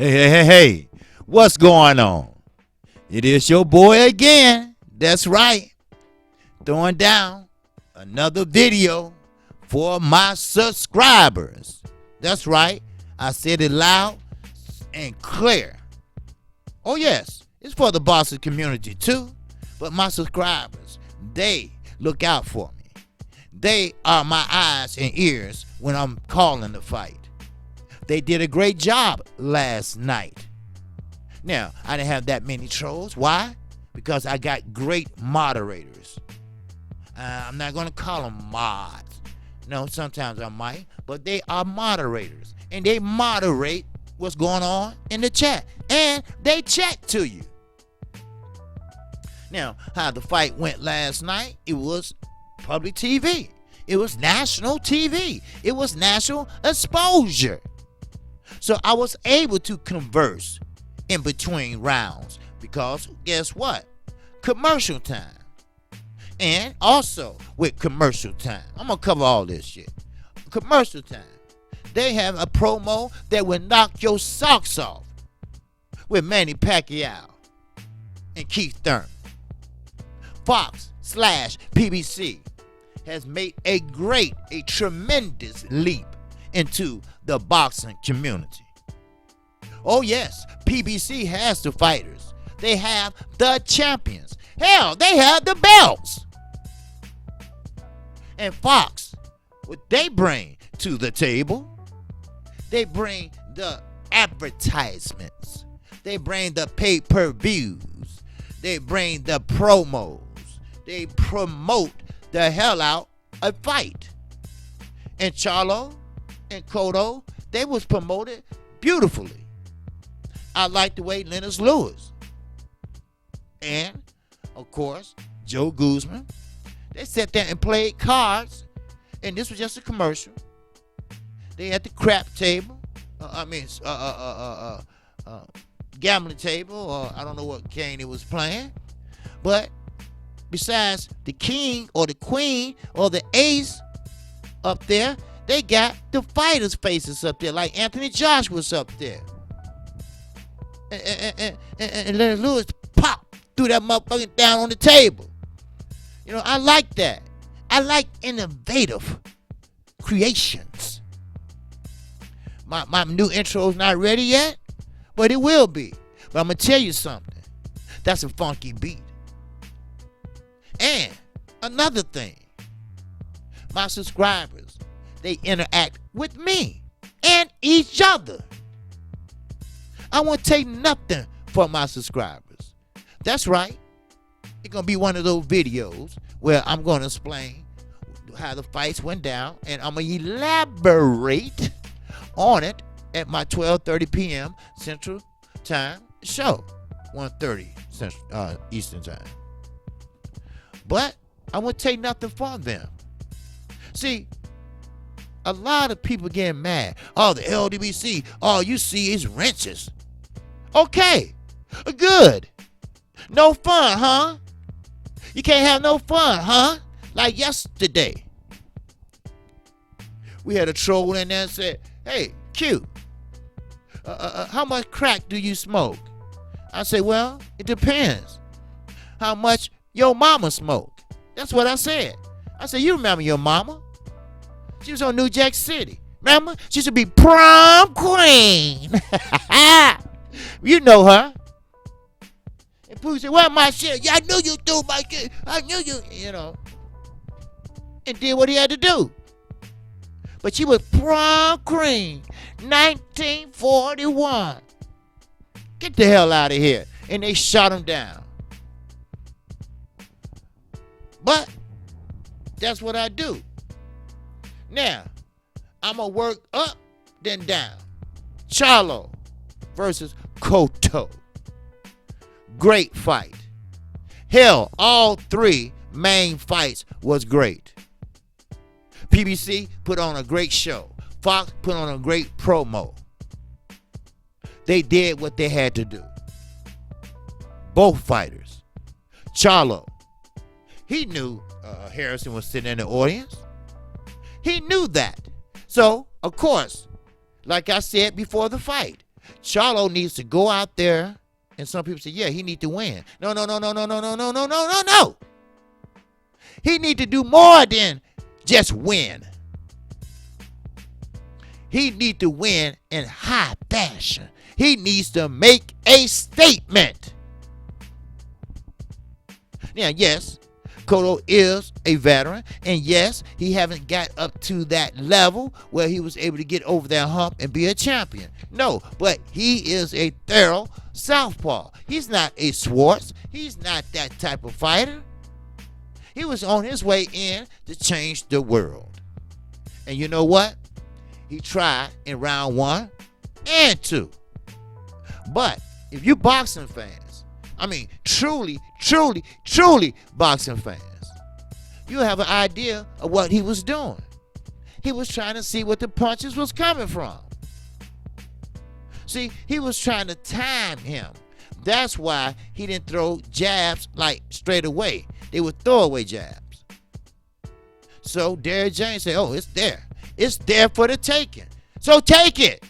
Hey, what's going on? It is your boy again. That's right. Throwing down another video for my subscribers. That's right. I said it loud and clear. Oh, yes. It's for the boxing community too. But my subscribers, they look out for me. They are my eyes and ears when I'm calling the fight. They did a great job last night. Now, I didn't have that many trolls. Why? Because I got great moderators. I'm not going to call them mods. No, sometimes I might. But they are moderators. And they moderate what's going on in the chat. And they chat to you. Now, how the fight went last night, it was public TV. It was national TV. It was national exposure. So I was able to converse in between rounds because guess what? Commercial time. And also with commercial time, I'm going to cover all this shit. Commercial time. They have a promo that will knock your socks off with Manny Pacquiao and Keith Thurman. Fox/PBC has made a tremendous leap into the boxing community. Oh yes, PBC has the fighters. They have the champions. Hell, they have the belts. And Fox, what they bring to the table, they bring the advertisements. They bring the pay-per-views. They bring the promos. They promote the hell out a fight. And Charlo and Cotto, they was promoted beautifully. I like the way Lennox Lewis and, of course, Joe Guzman, they sat there and played cards, and this was just a commercial. They had the crap table, gambling table, or I don't know what game it was playing, but besides the king or the queen or the ace up there, they got the fighters' faces up there, like Anthony Joshua's up there. And Lennox Lewis pop threw that motherfucker down on the table. You know, I like that. I like innovative creations. My new intro's not ready yet, but it will be. But I'm going to tell you something. That's a funky beat. And another thing, my subscribers, they interact with me and each other. I won't take nothing from my subscribers. That's right. It's going to be one of those videos where I'm going to explain how the fights went down, and I'm going to elaborate on it at my 12:30 p.m. Central Time show, 1:30 Central, Eastern Time. But I won't take nothing from them. See, a lot of people getting mad. Oh, the LDBC, all you see is wrenches. Okay, good. No fun, huh? You can't have no fun, huh? Like yesterday. We had a troll in there and said, hey, Q, how much crack do you smoke? I said, well, it depends. How much your mama smoked? That's what I said. I said, you remember your mama? She was on New Jack City. Remember? She used to be prom queen. You know her. And Pooh said, well, my shit. Yeah, I knew you do, my shit. I knew you know. And did what he had to do. But she was prom queen, 1941. Get the hell out of here. And they shot him down. But that's what I do. Now, I'm going to work up, then down. Charlo versus Cotto. Great fight. Hell, all three main fights was great. PBC put on a great show. Fox put on a great promo. They did what they had to do. Both fighters. Charlo, he knew Harrison was sitting in the audience. He knew that. So, of course, like I said before the fight, Charlo needs to go out there, and some people say, yeah, he need to win. No. He need to do more than just win. He need to win in high fashion. He needs to make a statement. Now, yes, Cotto is a veteran, and yes, he haven't got up to that level where he was able to get over that hump and be a champion. No, but he is a thorough southpaw. He's not a Schwartz. He's not that type of fighter. He was on his way in to change the world. And you know what? He tried in round 1 and 2. But if you boxing fans, I mean truly boxing fans, you have an idea of what he was doing. He was trying to see what the punches was coming from. See, he was trying to time him. That's why he didn't throw jabs like straight away. They were throwaway jabs. So Derrick James said, oh, it's there. It's there for the taking. So take it.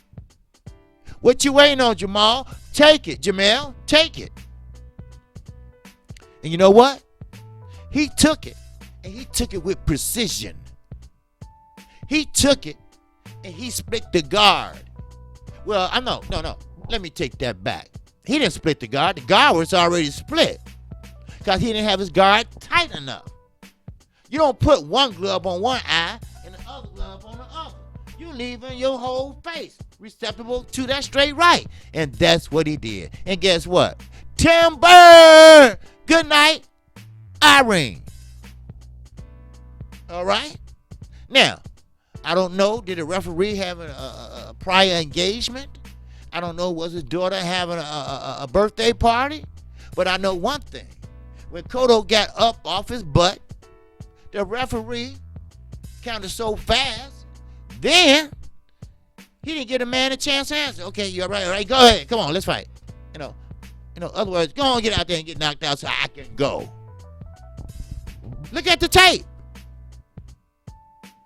What you waiting on, Jamal? Take it, Jamel. Take it. And you know what? He took it. And he took it with precision. He took it and he split the guard. Well, no. Let me take that back. He didn't split the guard. The guard was already split because he didn't have his guard tight enough. You don't put one glove on one eye and the other glove on the other. You leaving your whole face receptible to that straight right. And that's what he did. And guess what? Timber! Good night, Irene. All right? Now, I don't know, did the referee have a prior engagement? I don't know, was his daughter having a birthday party? But I know one thing. When Cotto got up off his butt, the referee counted so fast, then he didn't give the man a chance to answer. Okay, you're right, all right, go ahead. Come on, let's fight. You know, other words, go on, get out there and get knocked out so I can go. Look at the tape.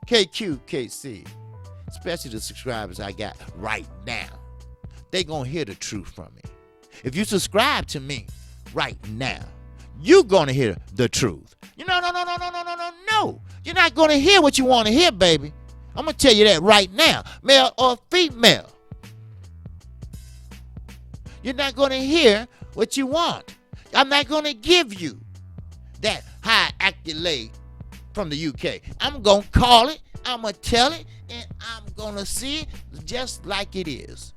KQKC, especially the subscribers I got right now, they gonna hear the truth from me. If you subscribe to me right now, you gonna hear the truth. No. You're not gonna hear what you want to hear, baby. I'm gonna tell you that right now, male or female. You're not gonna hear what you want. I'm not gonna give you that high accolade from the UK. I'm gonna call it, I'm gonna tell it, and I'm gonna see it just like it is.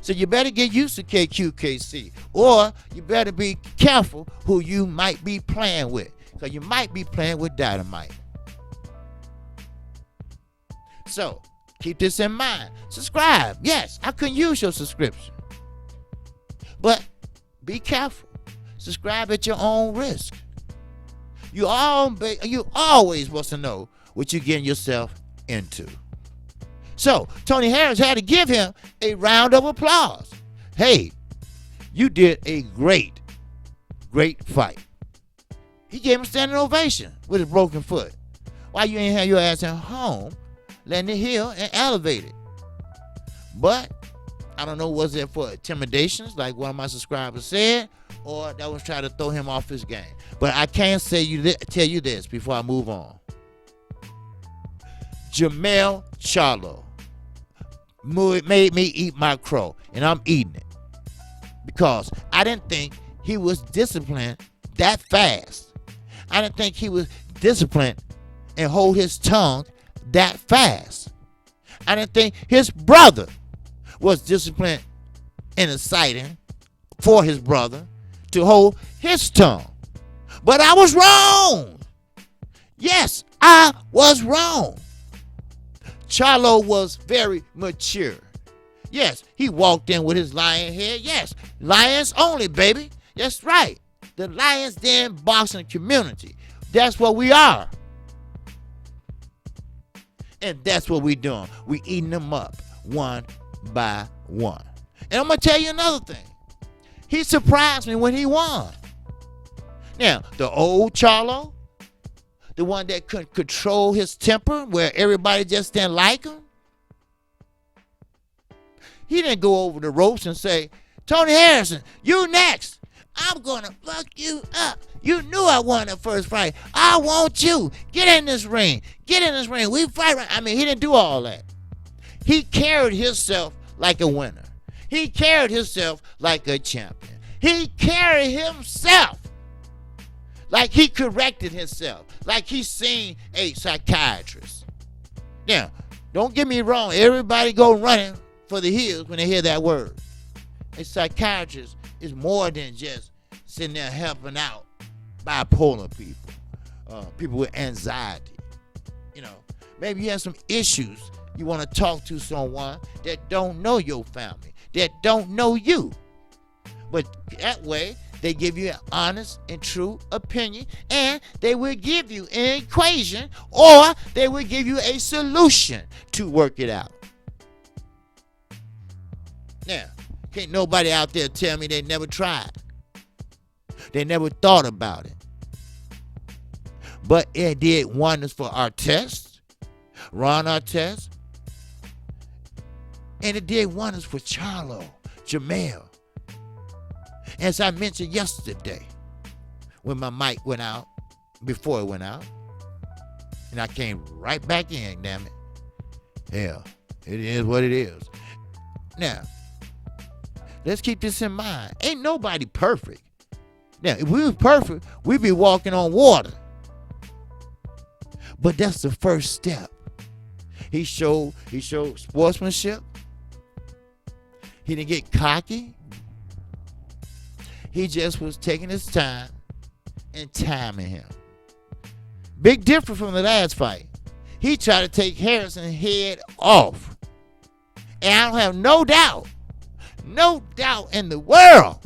So you better get used to KQKC, or you better be careful who you might be playing with, because you might be playing with dynamite. So keep this in mind. Subscribe. Yes, I can use your subscription, but be careful. Subscribe at your own risk. You always want to know what you're getting yourself into. So Tony Harris had to give him a round of applause. Hey, you did a great fight. He gave him a standing ovation with his broken foot. Why you ain't have your ass at home, letting it heal and elevate it? But I don't know, was it for intimidations, like one of my subscribers said, or that was trying to throw him off his game? But I can tell you this before I move on. Jamel Charlo made me eat my crow, and I'm eating it because I didn't think he was disciplined that fast. I didn't think he was disciplined and hold his tongue that fast. I didn't think his brother was disciplined and exciting for his brother to hold his tongue. But I was wrong. Yes, I was wrong. Charlo was very mature. Yes, he walked in with his lion head. Yes, lions only, baby. That's right. The Lions Den boxing community. That's what we are. And that's what we doing. We eating them up one by one. And I'm going to tell you another thing. He surprised me when he won. Now, the old Charlo, the one that couldn't control his temper, where everybody just didn't like him, He didn't go over the ropes and say, Tony Harrison, you next. I'm going to fuck you up. You knew I won the first fight. I want you. Get in this ring. Get in this ring. We fight. I mean, he didn't do all that. He carried himself like a winner. He carried himself like a champion. He carried himself like he corrected himself, like he seen a psychiatrist. Now, don't get me wrong. Everybody go running for the hills when they hear that word. A psychiatrist is more than just sitting there helping out bipolar people, people with anxiety. You know, maybe you have some issues. You want to talk to someone that don't know your family, that don't know you. But that way, they give you an honest and true opinion, and they will give you an equation, or they will give you a solution to work it out. Now, can't nobody out there tell me they never tried. They never thought about it. But it did wonders for Artest, Ron Artest, and it did wonders for Charlo, Jamel. As I mentioned yesterday, when my mic went out, before it went out, and I came right back in, damn it. Hell, it is what it is. Now, let's keep this in mind. Ain't nobody perfect. Now, if we was perfect, we'd be walking on water. But that's the first step. He showed sportsmanship. He didn't get cocky. He just was taking his time and timing him. Big difference from the last fight. He tried to take Harrison head off. And I don't have no doubt in the world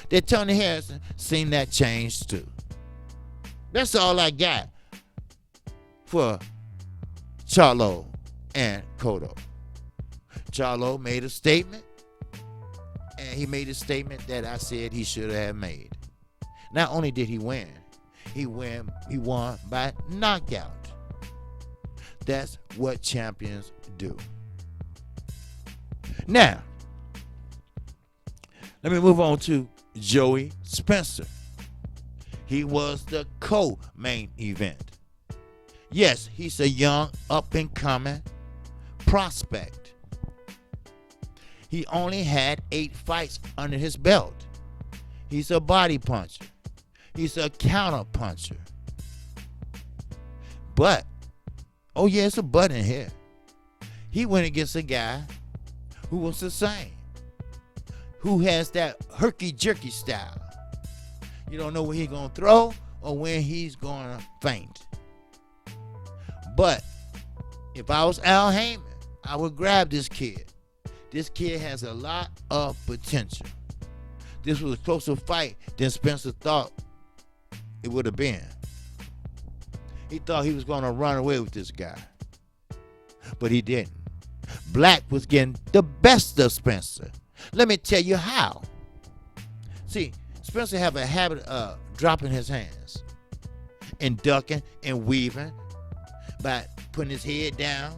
that Tony Harrison seen that change too. That's all I got for Charlo and Cotto. Charlo made a statement, and he made a statement that I said he should have made. Not only did he win, he won by knockout. That's what champions do. Now, let me move on to Joey Spencer. He was the co-main event. Yes, he's a young, up-and-coming prospect. He only had 8 fights under his belt. He's a body puncher. He's a counter puncher. But, oh yeah, it's a but in here. He went against a guy who was the same, who has that herky-jerky style. You don't know when he's going to throw or when he's going to feint. But if I was Al Heyman, I would grab this kid. This kid has a lot of potential. This was a closer fight than Spencer thought it would have been. He thought he was going to run away with this guy, but he didn't. Black was getting the best of Spencer. Let me tell you how. See, Spencer have a habit of dropping his hands and ducking and weaving by putting his head down,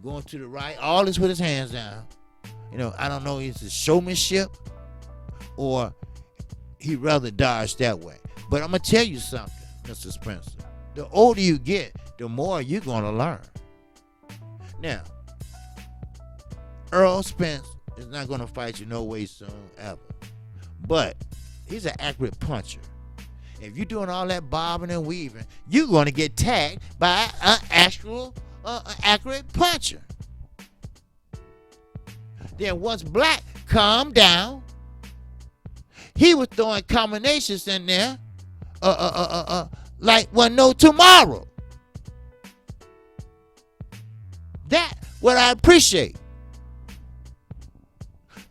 going to the right, all this with his hands down. You know, I don't know if it's showmanship or he'd rather dodge that way. But I'm going to tell you something, Mr. Spencer. The older you get, the more you're going to learn. Now, Earl Spence is not going to fight you no way soon, ever. But he's an accurate puncher. If you're doing all that bobbing and weaving, you're going to get tagged by an actual accurate puncher. Then once Black calmed down, he was throwing combinations in there like wasn't no tomorrow. That what I appreciate.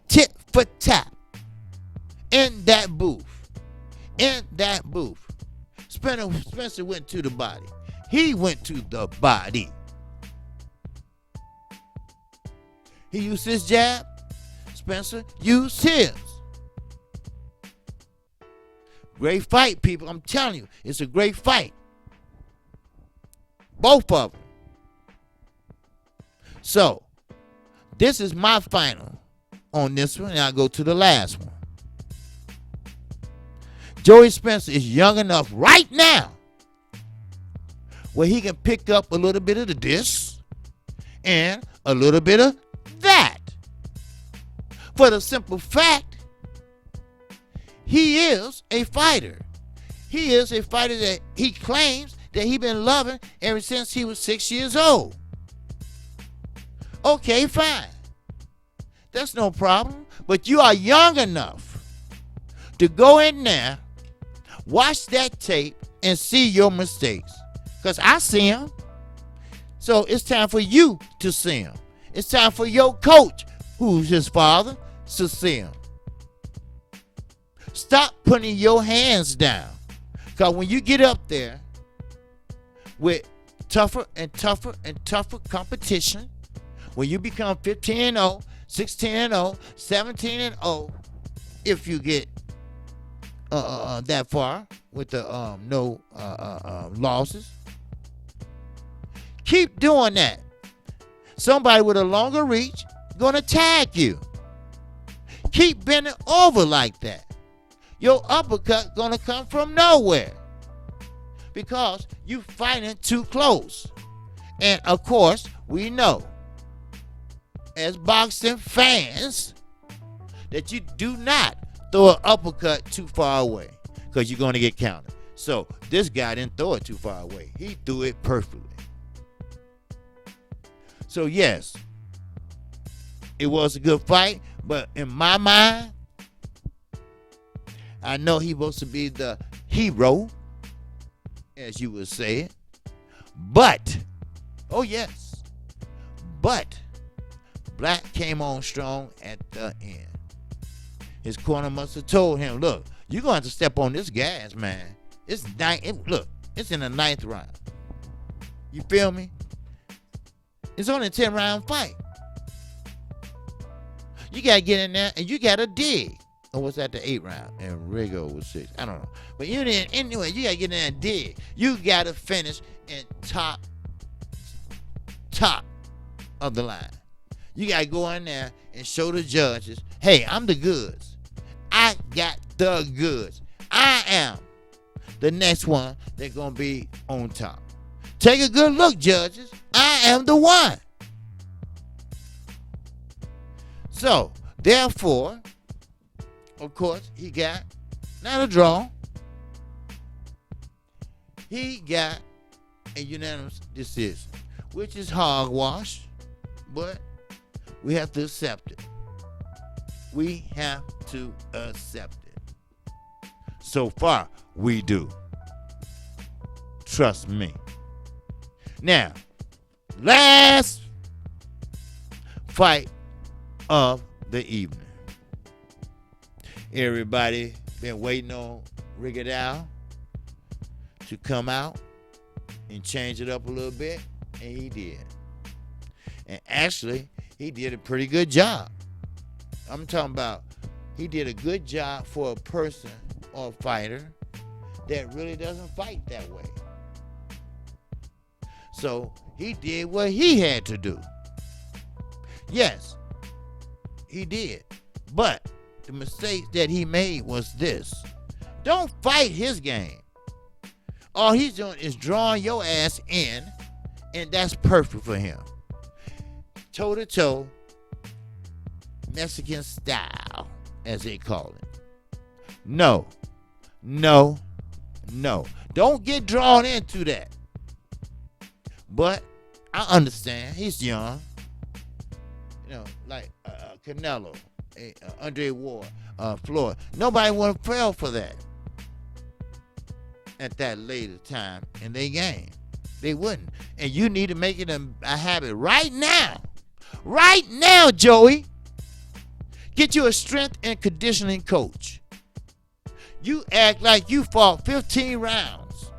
Tit for tat. In that booth. Spencer went to the body. He went to the body. He used his jab. Spencer used his. Great fight, people. I'm telling you, it's a great fight. Both of them. So, This is my final on this one, and I'll go to the last one. Joey Spencer is young enough right now where he can pick up a little bit of this and a little bit of that. For the simple fact, he is a fighter. He is a fighter that he claims that he's been loving ever since he was 6 years old. Okay, fine. That's no problem. But you are young enough to go in there, watch that tape, and see your mistakes. Because I see them. So it's time for you to see them. It's time for your coach, who's his father, to see him. Stop putting your hands down. Because when you get up there with tougher and tougher and tougher competition, when you become 15-0, 16-0, 17-0, if you get that far with the no losses, keep doing that. Somebody with a longer reach gonna tag you. Keep bending over like that. Your uppercut gonna come from nowhere because you fighting too close. And of course, we know as boxing fans that you do not throw an uppercut too far away because you're going to get countered. So this guy didn't throw it too far away. He threw it perfectly. So yes, it was a good fight, but in my mind, I know he's supposed to be the hero, as you would say it. But, oh yes, but Black came on strong at the end. His corner must have told him, look, you're going to have to step on this gas, man. It's in the 9th round. You feel me? It's only a 10-round fight. You got to get in there and you got to dig. Or was that the 8th round? And Rigo was 6. I don't know. But anyway, you got to get in there and dig. You got to finish in top of the line. You got to go in there and show the judges, hey, I'm the goods. I got the goods. I am the next one that's going to be on top. Take a good look, judges. I am the one. So, therefore, of course, he got not a draw. He got a unanimous decision, which is hogwash, but we have to accept it. We have to accept it. So far, we do. Trust me. Now, last fight of the evening. Everybody been waiting on Rigondeaux to come out and change it up a little bit, and he did. And actually, he did a pretty good job. I'm talking about he did a good job for a person or a fighter that really doesn't fight that way. So he did what he had to do. Yes, he did. But the mistake that he made was this. Don't fight his game. All he's doing is drawing your ass in, and that's perfect for him. Toe-to-toe, Mexican style, as they call it. No. Don't get drawn into that. But I understand. He's young. You know, like Canelo, Andre Ward, Floyd. Nobody would have fell for that at that later time in their game. They wouldn't. And you need to make it a habit right now. Right now, Joey. Get you a strength and conditioning coach. You act like you fought 15 rounds.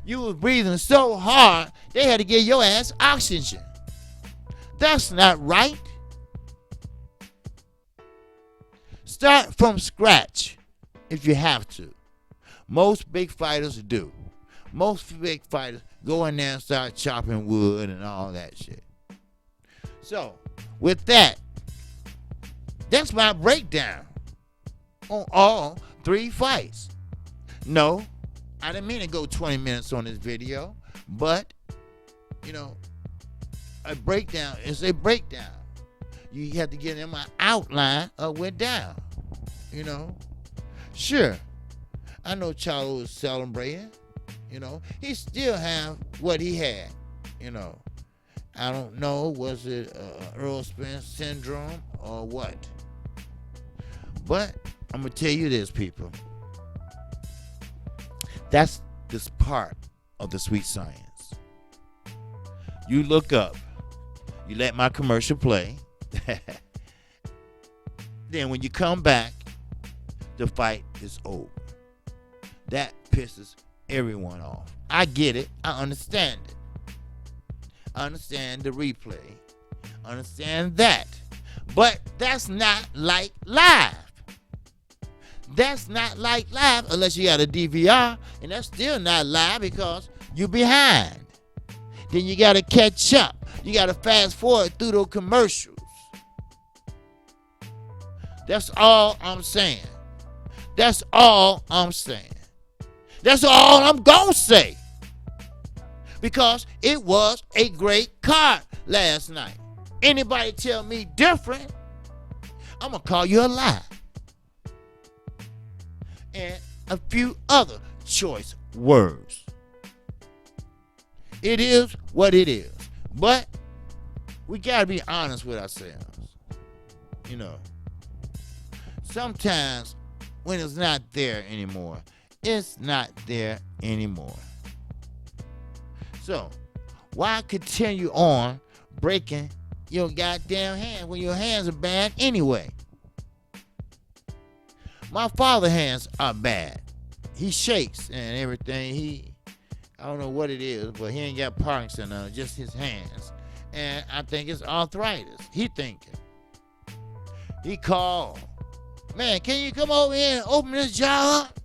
You were breathing so hard, they had to give your ass oxygen. That's not right. Start from scratch if you have to. Most big fighters do. Most big fighters go in there and start chopping wood and all that shit. So, with that, that's my breakdown on all 3 fights. No, I didn't mean to go 20 minutes on this video, but, a breakdown is a breakdown. You have to get in my outline of went down, Sure, I know Charlo is celebrating, He still have what he had, I don't know, was it Earl Spence syndrome or what? But I'm going to tell you this, people. That's this part of the sweet science. You look up, you let my commercial play. Then when you come back, the fight is over. That pisses everyone off. I get it. I understand it. I understand the replay. I understand that. But that's not like live. That's not like live unless you got a DVR, and that's still not live because you're behind. Then you got to catch up. You got to fast forward through those commercials. That's all I'm saying. That's all I'm saying. That's all I'm going to say. Because it was a great card last night. Anybody tell me different, I'm going to call you a lie. And a few other choice words. It is what it is. But we got to be honest with ourselves. Sometimes when it's not there anymore, it's not there anymore. So, why continue on breaking your goddamn hand when your hands are bad anyway? My father's hands are bad. He shakes and everything. I don't know what it is, but he ain't got Parkinson on just his hands. And I think it's arthritis. He thinking. He called. Man, can you come over here and open this jar up?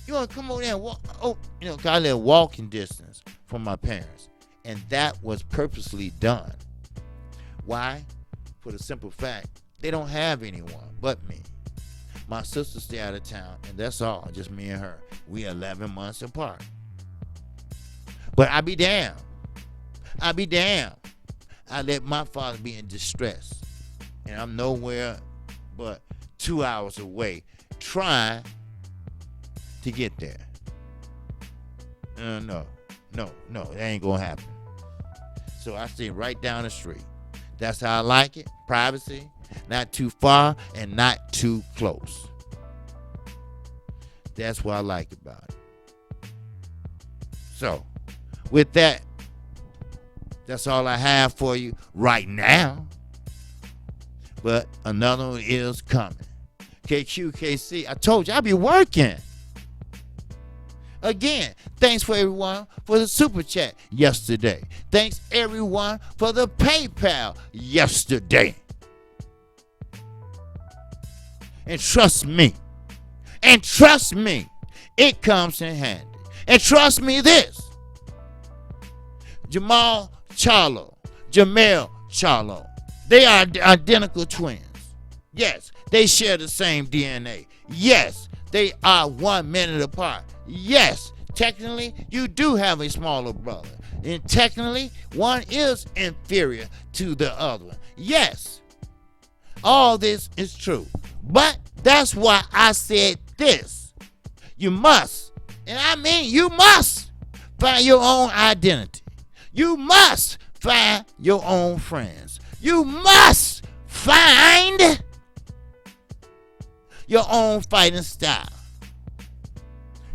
You want to come over there and walk? Oh, cause I live walking distance from my parents. And that was purposely done. Why? For the simple fact, they don't have anyone but me. My sister stay out of town, and that's all, just me and her. We 11 months apart. But I be damned. I let my father be in distress. And I'm nowhere but 2 hours away trying to get there. No, that ain't gonna happen. So I stay right down the street. That's how I like it. Privacy, not too far and not too close. That's what I like about it. So, with that, that's all I have for you right now. But another one is coming. KQKC, I told you I'll be working. Again, thanks for everyone for the super chat yesterday. Thanks everyone for the PayPal yesterday. And trust me, it comes in handy. And trust me this, Jamel Charlo, they are identical twins. Yes, they share the same DNA. Yes, they are 1 minute apart. Yes, technically, you do have a smaller brother. And technically, one is inferior to the other one. Yes, all this is true. But that's why I said this. You must, and I mean you must, find your own identity. You must find your own friends. You must find your own fighting style.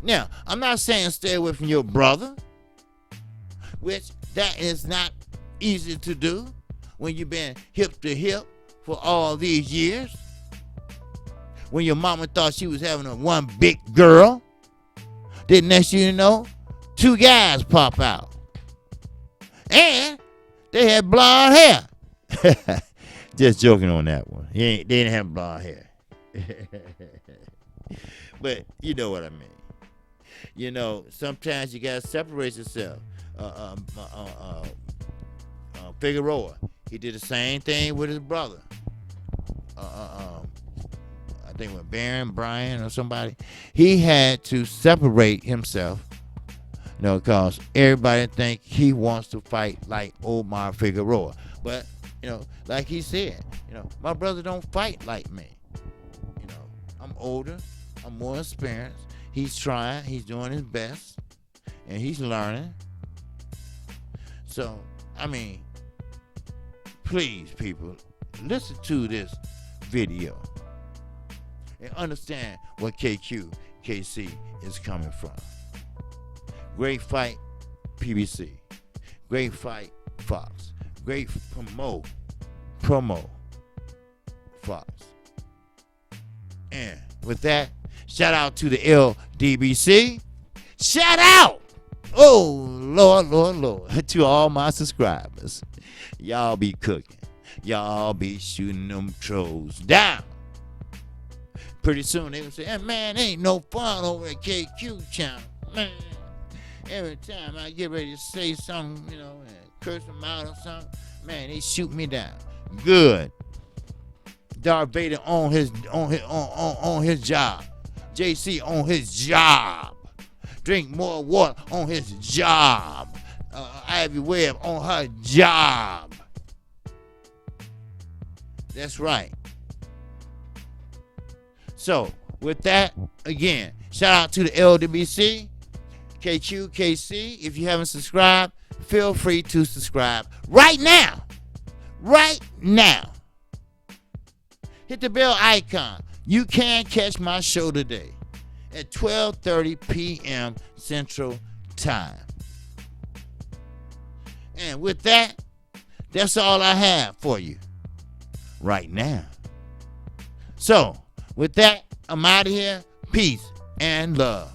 Now, I'm not saying stay away from your brother, which that is not easy to do when you've been hip to hip for all these years. When your mama thought she was having a one big girl, then next you know, 2 guys pop out. And they had blonde hair. Just joking on that one. They didn't have blonde hair. But you know what I mean. You know, sometimes you gotta separate yourself Figueroa. He did the same thing with his brother. I think with Baron Bryan or somebody. He had to separate himself, because everybody think he wants to fight like Omar Figueroa. But, like he said, my brother don't fight like me. I'm older, I'm more experienced. He's trying, he's doing his best, and he's learning. So, please, people, listen to this video and understand what KC is coming from. Great fight, PBC. Great fight, Fox. Great promo, Fox. And with that, shout out to the LDBC. Shout out! Oh, Lord, to all my subscribers. Y'all be cooking. Y'all be shooting them trolls down. Pretty soon they gonna say, hey, man, ain't no fun over at KQ channel. Man, every time I get ready to say something, and curse them out or something, man, they shoot me down. Good. Darth Vader on his job. JC on his job. Drink more water on his job. Ivy Webb on her job. That's right. So, with that, again, shout out to the LWC, KQ, KC. If you haven't subscribed, feel free to subscribe right now. Right now. Hit the bell icon. You can catch my show today at 12:30 p.m. Central Time. And with that, that's all I have for you right now. So, with that, I'm out of here. Peace and love.